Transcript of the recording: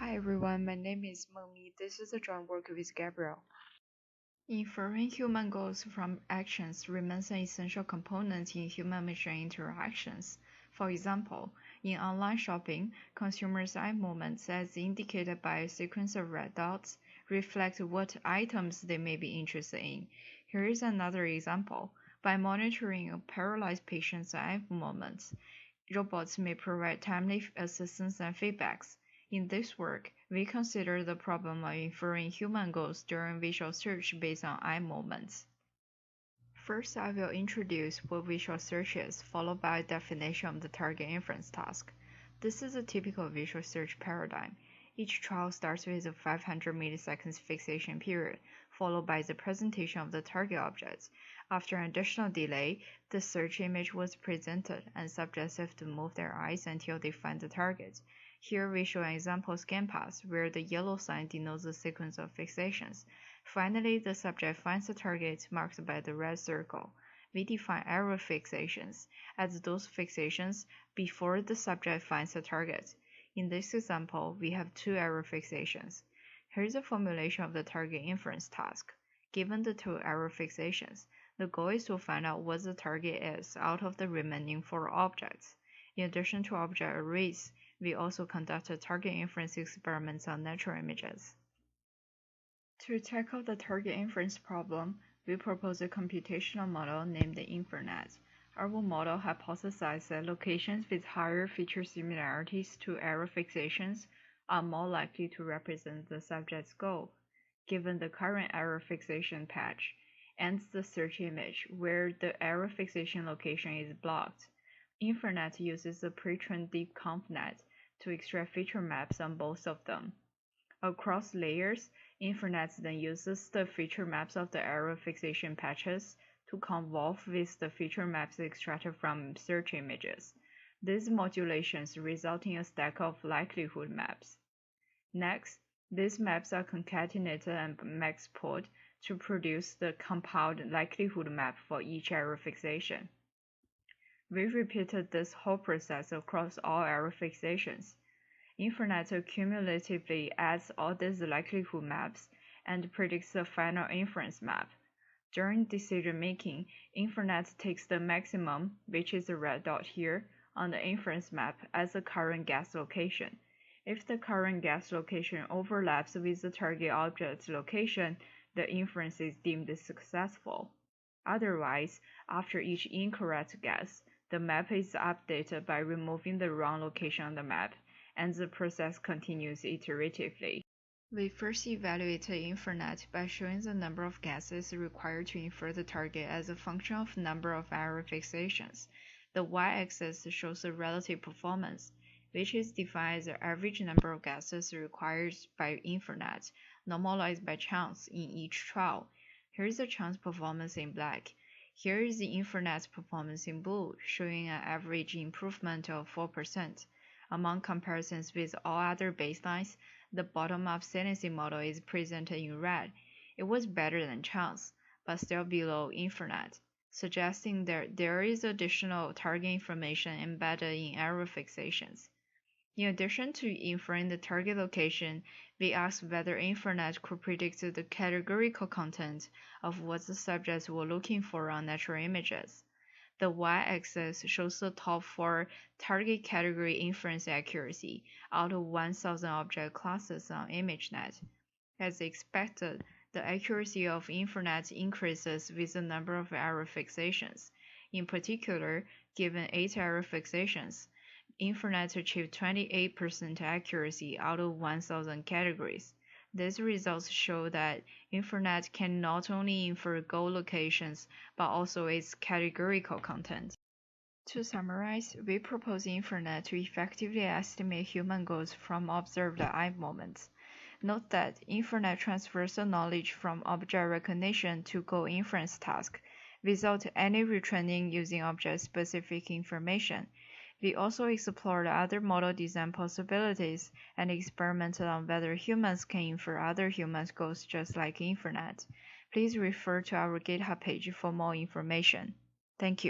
Hi everyone, my name is Mengmi. This is a joint work with Gabriel. Inferring human goals from actions remains an essential component in human-machine interactions. For example, in online shopping, consumers' eye movements, as indicated by a sequence of red dots, reflect what items they may be interested in. Here is another example. By monitoring a paralyzed patient's eye movements, robots may provide timely assistance and feedbacks. In this work, we consider the problem of inferring human goals during visual search based on eye movements. First, I will introduce what visual search is, followed by a definition of the target inference task. This is a typical visual search paradigm. Each trial starts with a 500 milliseconds fixation period, followed by the presentation of the target objects. After an additional delay, the search image was presented, and subjects have to move their eyes until they find the target. Here we show an example scan path, where the yellow sign denotes the sequence of fixations. Finally, the subject finds the target marked by the red circle. We define arrow fixations as those fixations before the subject finds the target. In this example, we have two arrow fixations. Here is a formulation of the target inference task. Given the two arrow fixations, the goal is to find out what the target is out of the remaining four objects. In addition to object arrays, we also conducted target inference experiments on natural images. To tackle the target inference problem, we propose a computational model named the InferNet. Our model hypothesized that locations with higher feature similarities to arrow fixations are more likely to represent the subject's goal, given the current arrow fixation patch and the search image where the arrow fixation location is blocked. InferNet uses a pre-trained deep ConvNet to extract feature maps on both of them. Across layers, InferNet then uses the feature maps of the arrow fixation patches to convolve with the feature maps extracted from search images. These modulations result in a stack of likelihood maps. Next, these maps are concatenated and maxport to produce the compiled likelihood map for each arrow fixation. We repeated this whole process across all arrow fixations. InferNet cumulatively adds all these likelihood maps and predicts the final inference map. During decision making, InferNet takes the maximum, which is the red dot here, on the inference map as the current guess location. If the current guess location overlaps with the target object's location, the inference is deemed successful. Otherwise, after each incorrect guess, the map is updated by removing the wrong location on the map, and the process continues iteratively. We first evaluated InferNet by showing the number of guesses required to infer the target as a function of number of arrow fixations. The y-axis shows the relative performance, which is defined as the average number of guesses required by InferNet, normalized by chance in each trial. Here is the chance performance in black. Here is the InferNet performance in blue, showing an average improvement of 4%. Among comparisons with all other baselines, the bottom-up saliency model is presented in red. It was better than chance, but still below InferNet, suggesting that there is additional target information embedded in arrow fixations. In addition to inferring the target location, we asked whether InferNet could predict the categorical content of what the subjects were looking for on natural images. The y-axis shows the top 4 target category inference accuracy out of 1,000 object classes on ImageNet. As expected, the accuracy of InferNet increases with the number of arrow fixations. In particular, given 8 arrow fixations, InferNet achieved 28% accuracy out of 1,000 categories. These results show that InferNet can not only infer goal locations, but also its categorical content. To summarize, we propose InferNet to effectively estimate human goals from observed eye movements. Note that InferNet transfers the knowledge from object recognition to goal inference task, without any retraining using object-specific information. We also explored other model design possibilities and experimented on whether humans can infer other humans' goals just like InferNet. Please refer to our GitHub page for more information. Thank you.